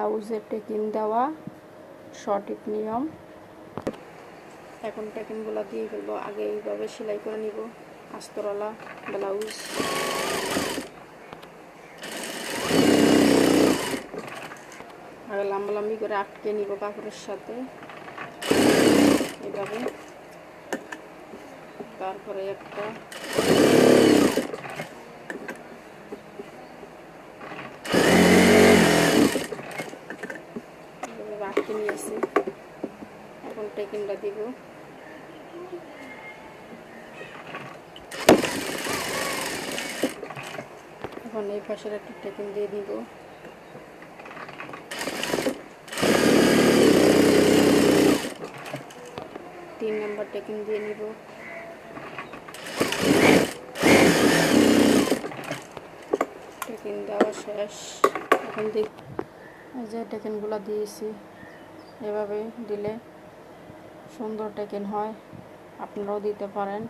ব্লাউজের টেকিং দেওয়া সঠিক নিয়ম। এখন টেকিংগুলো দিয়ে ফেলবো। আগে এইভাবে সেলাই করে নিব আস্তরওয়ালা ব্লাউজ। আগে লম্বালম্বি করে আটকে নিব কাপড়ের সাথে এভাবে। তারপরে একটা আটকে নিয়েছি। এখন টেকিংটা দিব। এখন এই পাশের একটা টেকিং দিয়ে দিব। তিন নম্বর টেকিং দিয়ে নিব। টেকিং দেওয়া শেষ। এখন এই যে টেকিংগুলো দিয়েছি, এভাবে দিলে সুন্দর টেকিং হয়, আপনারাও দিতে পারেন।